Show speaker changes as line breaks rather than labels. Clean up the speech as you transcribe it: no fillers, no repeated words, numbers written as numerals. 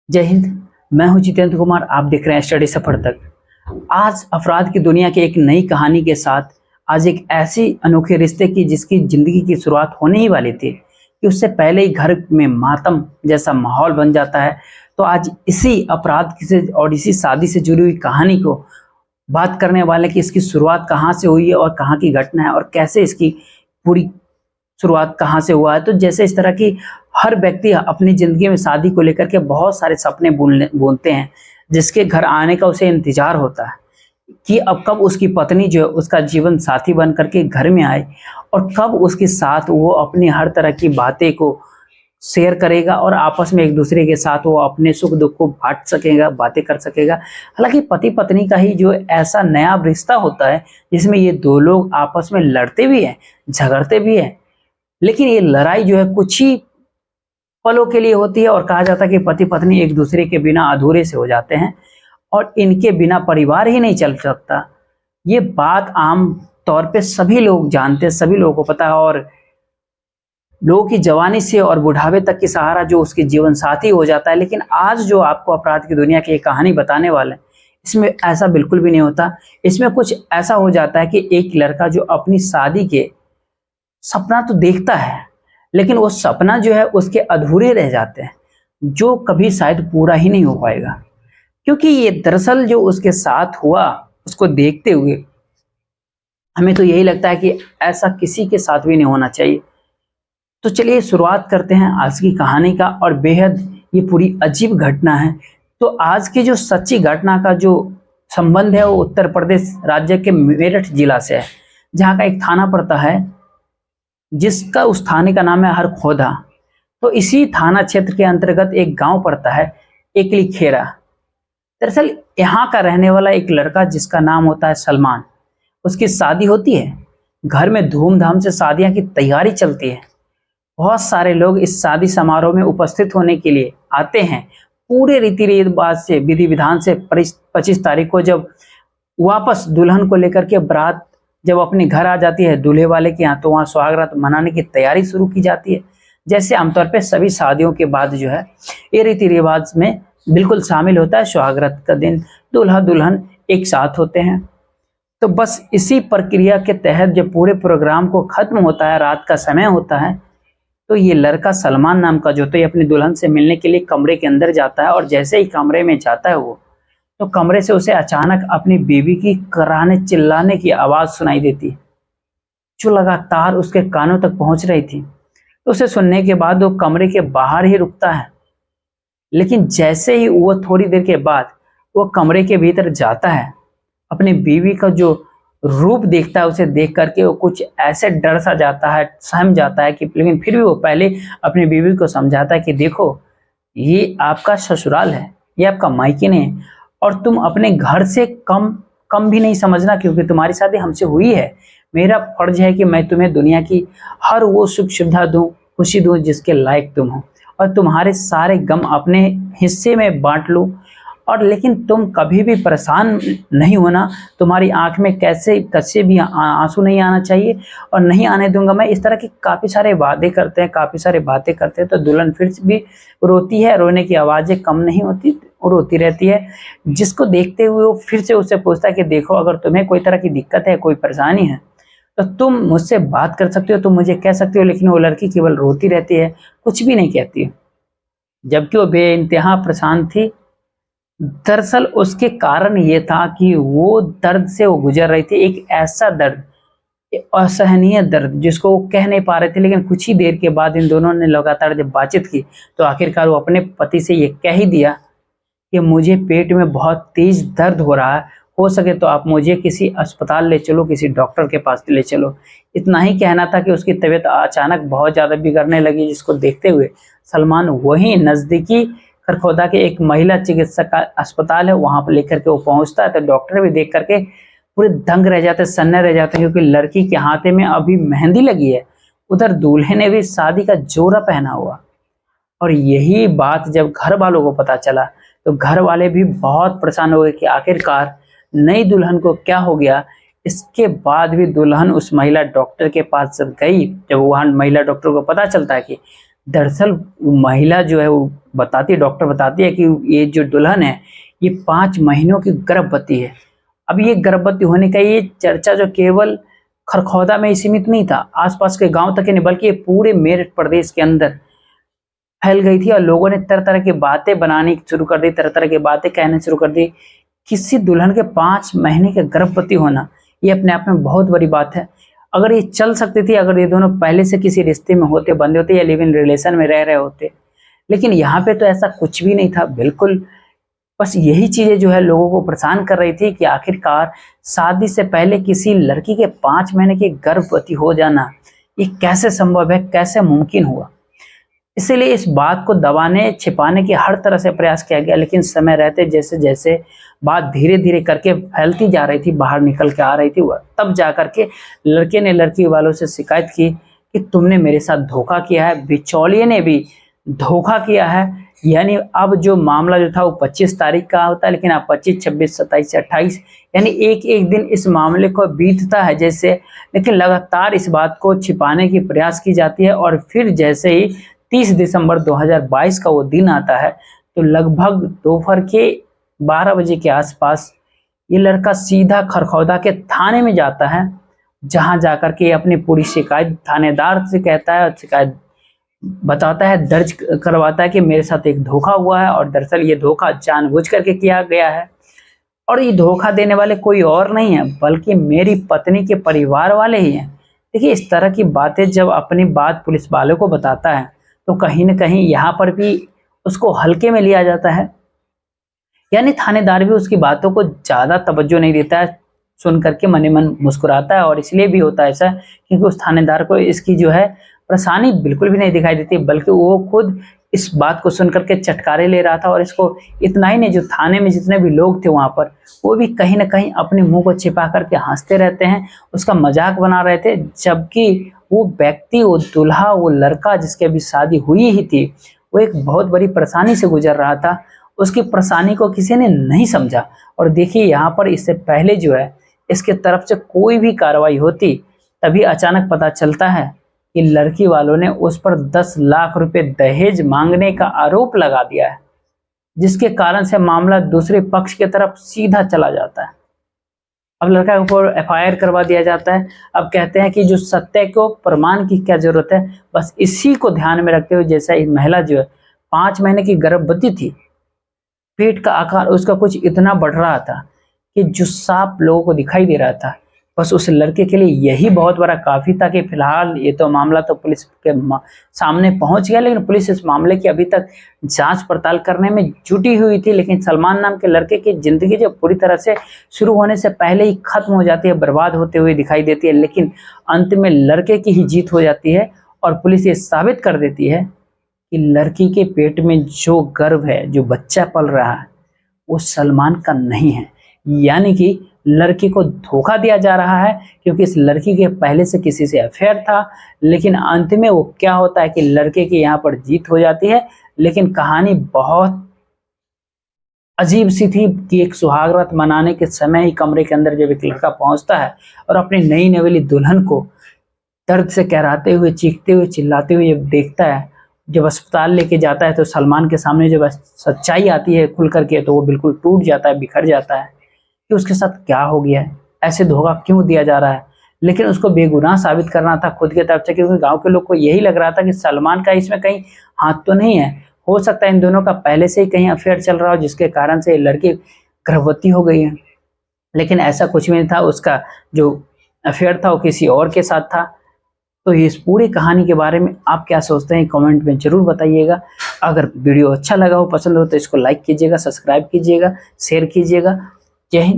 जय हिंद। मैं हूं जितेंद्र कुमार। आप देख रहे हैं स्टडी सफर तक। आज अपराध की दुनिया की एक नई कहानी के साथ आज एक ऐसी अनोखे रिश्ते की जिसकी जिंदगी की शुरुआत होने ही वाली थी कि उससे पहले ही घर में मातम जैसा माहौल बन जाता है। तो आज इसी अपराध से और इसी शादी से जुड़ी हुई कहानी को बात करने वाले कि इसकी शुरुआत कहाँ से हुई है और कहाँ की घटना है और कैसे इसकी पूरी शुरुआत कहाँ से हुआ है। तो जैसे इस तरह की हर व्यक्ति अपनी ज़िंदगी में शादी को लेकर के बहुत सारे सपने बुनते हैं, जिसके घर आने का उसे इंतज़ार होता है कि अब कब उसकी पत्नी जो है उसका जीवन साथी बन करके घर में आए और कब उसके साथ वो अपनी हर तरह की बातें को शेयर करेगा और आपस में एक दूसरे के साथ वो अपने सुख दुख को बांट सकेगा, बातें कर सकेगा। हालांकि पति पत्नी का ही जो ऐसा नया रिश्ता होता है जिसमें ये दो लोग आपस में लड़ते भी हैं, झगड़ते भी हैं, लेकिन ये लड़ाई जो है कुछ ही पलों के लिए होती है और कहा जाता है कि पति पत्नी एक दूसरे के बिना अधूरे से हो जाते हैं और इनके बिना परिवार ही नहीं चल सकता। ये बात आम तौर पे सभी लोग जानते हैं, सभी लोगों को पता है और लोगों की जवानी से और बुढ़ावे तक की सहारा जो उसके जीवन साथी हो जाता है। लेकिन आज जो आपको अपराध की दुनिया की एक कहानी बताने वाले हैं, इसमें ऐसा बिल्कुल भी नहीं होता। इसमें कुछ ऐसा हो जाता है कि एक लड़का जो अपनी शादी के सपना तो देखता है, लेकिन वो सपना जो है उसके अधूरे रह जाते हैं, जो कभी शायद पूरा ही नहीं हो पाएगा। क्योंकि ये दरअसल जो उसके साथ हुआ, उसको देखते हुए हमें तो यही लगता है कि ऐसा किसी के साथ भी नहीं होना चाहिए। तो चलिए शुरुआत करते हैं आज की कहानी का और बेहद ये पूरी अजीब घटना है। तो आज की जो सच्ची घटना का जो संबंध है वो उत्तर प्रदेश राज्य के मेरठ जिला से है, जहाँ का एक थाना पड़ता है जिसका उस थाने का नाम है हरखौदा। तो इसी थाना क्षेत्र के अंतर्गत एक गांव पड़ता है एकली खेरा। दरअसल यहाँ का रहने वाला एक लड़का जिसका नाम होता है सलमान, उसकी शादी होती है। घर में धूमधाम से शादियां की तैयारी चलती है। बहुत सारे लोग इस शादी समारोह में उपस्थित होने के लिए आते हैं। पूरे रीति रिवाज से विधि विधान से 25 तारीख को जब वापस दुल्हन को लेकर के बारात जब अपने घर आ जाती है दूल्हे वाले के यहाँ, तो वहाँ स्वागत मनाने की तैयारी शुरू की जाती है। जैसे आमतौर पे सभी शादियों के बाद जो है ये रीति रिवाज में बिल्कुल शामिल होता है। स्वागत का दिन दूल्हा दुल्हन एक साथ होते हैं। तो बस इसी प्रक्रिया के तहत जब पूरे प्रोग्राम को खत्म होता है, रात का समय होता है, तो ये लड़का सलमान नाम का जो तो ये अपनी दुल्हन से मिलने के लिए कमरे के अंदर जाता है। और जैसे ही कमरे में जाता है वो, तो कमरे से उसे अचानक अपनी बीवी की कराहने चिल्लाने की आवाज सुनाई देती है, जो लगातार उसके कानों तक पहुंच रही थी। तो उसे सुनने के बाद वो कमरे के बाहर ही रुकता है। लेकिन जैसे ही वो थोड़ी देर के बाद वो कमरे के भीतर जाता है, अपनी बीवी का जो रूप देखता है, उसे देख करके वो कुछ ऐसे डर सा जाता है, सहम जाता है कि लेकिन फिर भी वो पहले अपनी बीवी को समझाता है कि देखो, ये आपका ससुराल है, ये आपका मायके नहीं है और तुम अपने घर से कम कम भी नहीं समझना, क्योंकि तुम्हारी शादी हमसे हुई है। मेरा फर्ज है कि मैं तुम्हें दुनिया की हर वो सुख सुविधा दूं, खुशी दूं जिसके लायक तुम हो और तुम्हारे सारे गम अपने हिस्से में बांट लूं। और लेकिन तुम कभी भी परेशान नहीं होना, तुम्हारी आंख में कैसे भी आंसू नहीं आना चाहिए और नहीं आने दूंगा मैं। इस तरह की काफी सारे वादे करते हैं, काफी सारे बातें करते हैं। तो दुल्हन फिर भी रोती है, रोने की आवाजें कम नहीं होती, वो रोती रहती है। जिसको देखते हुए वो फिर से उससे पूछता है कि देखो, अगर तुम्हें कोई तरह की दिक्कत है, कोई परेशानी है, तो तुम मुझसे बात कर सकते हो, तुम मुझे कह सकते हो। लेकिन वो लड़की केवल रोती रहती है, कुछ भी नहीं कहती है, जबकि वो बेइंतहा परेशान थी। दरअसल उसके कारण ये था कि वो दर्द से वो गुजर रही थी, एक ऐसा दर्द, एक असहनीय दर्द जिसको वो कह नहीं पा रहे थे। लेकिन कुछ ही देर के बाद इन दोनों ने लगातार जब बातचीत की, तो आखिरकार वो अपने पति से ये कह ही दिया कि मुझे पेट में बहुत तेज दर्द हो रहा है, हो सके तो आप मुझे किसी अस्पताल ले चलो, किसी डॉक्टर के पास ले चलो। इतना ही कहना था कि उसकी तबीयत अचानक बहुत ज्यादा बिगड़ने लगी, जिसको देखते हुए सलमान वहीं नजदीकी खरखोदा के एक महिला चिकित्सक का अस्पताल है, वहां पर लेकर के वो पहुंचता है। तो डॉक्टर भी देख करके पूरे दंग रह जाते, सन्ने रह जाते हैं, क्योंकि लड़की के हाथे में अभी मेहंदी लगी है, उधर दूल्हे ने भी शादी का जोड़ा पहना हुआ। और यही बात जब घर वालों को पता चला, तो घर वाले भी बहुत परेशान हो गए कि आखिरकार नई दुल्हन को क्या हो गया। इसके बाद भी दुल्हन उस महिला डॉक्टर के पास जब गई, जब वहां महिला डॉक्टर को पता चलता है कि दरअसल महिला जो है वो बताती है, डॉक्टर बताती है कि ये जो दुल्हन है ये 5 महीनों की गर्भवती है। अब ये गर्भवती होने का ये चर्चा जो केवल खरखौदा में ही सीमित नहीं था, आसपास के गांव तक ही नहीं बल्कि ये पूरे मेरठ प्रदेश के अंदर फैल गई थी और लोगों ने तरह तरह की बातें बनानी शुरू कर दी, तरह तरह की बातें कहने शुरू कर दी। किसी दुल्हन के 5 महीने के गर्भवती होना ये अपने आप में बहुत बड़ी बात है। अगर ये चल सकती थी, अगर ये दोनों पहले से किसी रिश्ते में होते, बंधे होते या लिव इन रिलेशन में रह रहे होते, लेकिन यहाँ पे तो ऐसा कुछ भी नहीं था बिल्कुल। बस यही चीजें जो है लोगों को परेशान कर रही थी कि आखिरकार शादी से पहले किसी लड़की के 5 महीने की गर्भवती हो जाना ये कैसे संभव है, कैसे मुमकिन हुआ। इसीलिए इस बात को दबाने छिपाने की हर तरह से प्रयास किया गया, लेकिन समय रहते जैसे जैसे बात धीरे धीरे करके फैलती जा रही थी, बाहर निकल के आ रही थी, तब जा करके लड़के ने लड़की वालों से शिकायत की कि तुमने मेरे साथ धोखा किया है, बिचौलिए ने भी धोखा किया है। यानी अब जो मामला जो था वो 25 तारीख का होता है, लेकिन अब 25, 26, 27 से 28 यानी एक एक दिन इस मामले को बीतता है जैसे, लेकिन लगातार इस बात को छिपाने की प्रयास की जाती है। और फिर जैसे ही 30 दिसंबर 2022 का वो दिन आता है तो लगभग दोपहर के 12 बजे के आसपास ये लड़का सीधा खरखौदा के थाने में जाता है, जहां जाकर के अपनी पूरी शिकायत थानेदार से कहता है और शिकायत बताता है, दर्ज करवाता है कि मेरे साथ एक धोखा हुआ है और दरअसल ये धोखा जानबूझ करके किया गया है और ये धोखा देने वाले कोई और नहीं है बल्कि मेरी पत्नी के परिवार वाले ही हैं। देखिए, इस तरह की बातें जब अपनी बात पुलिस वालों को बताता है तो कहीं न कहीं यहाँ पर भी उसको हल्के में लिया जाता है, यानी थानेदार भी उसकी बातों को ज़्यादा तवज्जो नहीं देता है, सुन करके मने मन मुस्कुराता है। और इसलिए भी होता है ऐसा क्योंकि उस थानेदार को इसकी जो है परेशानी बिल्कुल भी नहीं दिखाई देती, बल्कि वो खुद इस बात को सुन करके चटकारे ले रहा था। और इसको इतना ही नहीं, जो थाने में जितने भी लोग थे वहाँ पर वो भी कहीं ना कहीं अपने मुंह को छिपा करके हंसते रहते हैं, उसका मजाक बना रहे थे। जबकि वो व्यक्ति, वो दूल्हा, वो लड़का जिसकी अभी शादी हुई ही थी, वो एक बहुत बड़ी परेशानी से गुजर रहा था। उसकी परेशानी को किसी ने नहीं समझा। और देखिए, यहाँ पर इससे पहले जो है इसके तरफ से कोई भी कार्रवाई होती, तभी अचानक पता चलता है कि लड़की वालों ने उस पर 10 लाख रुपए दहेज मांगने का आरोप लगा दिया है, जिसके कारण से मामला दूसरे पक्ष की तरफ सीधा चला जाता है। अब लड़का के ऊपर एफआईआर करवा दिया जाता है। अब कहते हैं कि जो सत्य को प्रमाण की क्या जरूरत है, बस इसी को ध्यान में रखते हुए, जैसा इस महिला जो है 5 महीने की गर्भवती थी, पेट का आकार उसका कुछ इतना बढ़ रहा था कि जो साफ लोगों को दिखाई दे रहा था। बस उस लड़के के लिए यही बहुत बड़ा काफी था कि फिलहाल ये तो मामला तो पुलिस के सामने पहुंच गया, लेकिन पुलिस इस मामले की अभी तक जांच पड़ताल करने में जुटी हुई थी। लेकिन सलमान नाम के लड़के की जिंदगी जो पूरी तरह से शुरू होने से पहले ही खत्म हो जाती है, बर्बाद होते हुए दिखाई देती है, लेकिन अंत में लड़के की ही जीत हो जाती है और पुलिस ये साबित कर देती है कि लड़की के पेट में जो गर्भ है, जो बच्चा पल रहा है, वो सलमान का नहीं है। यानी कि लड़की को धोखा दिया जा रहा है, क्योंकि इस लड़की के पहले से किसी से अफेयर था। लेकिन अंत में वो क्या होता है कि लड़के की यहाँ पर जीत हो जाती है। लेकिन कहानी बहुत अजीब सी थी कि एक सुहागरात मनाने के समय ही कमरे के अंदर जब एक लड़का पहुंचता है और अपनी नई नवेली दुल्हन को दर्द से कहराते हुए, चीखते हुए, चिल्लाते हुए जब देखता है, जब अस्पताल लेके जाता है, तो सलमान के सामने जब सच्चाई आती है खुल करके, तो वो बिल्कुल टूट जाता है, बिखर जाता है कि उसके साथ क्या हो गया है, ऐसे धोखा क्यों दिया जा रहा है। लेकिन उसको बेगुनाह साबित करना था खुद के तरफ से, क्योंकि गांव के लोग को यही लग रहा था कि सलमान का इसमें कहीं हाथ तो नहीं है, हो सकता है इन दोनों का पहले से ही कहीं अफेयर चल रहा हो, जिसके कारण से लड़की गर्भवती हो गई है। लेकिन ऐसा कुछ भी नहीं था, उसका जो अफेयर था वो किसी और के साथ था। तो इस पूरी कहानी के बारे में आप क्या सोचते हैं, कमेंट में जरूर बताइएगा। अगर वीडियो अच्छा लगा हो, पसंद हो, तो इसको लाइक कीजिएगा, सब्सक्राइब कीजिएगा, शेयर कीजिएगा। जय हिंद।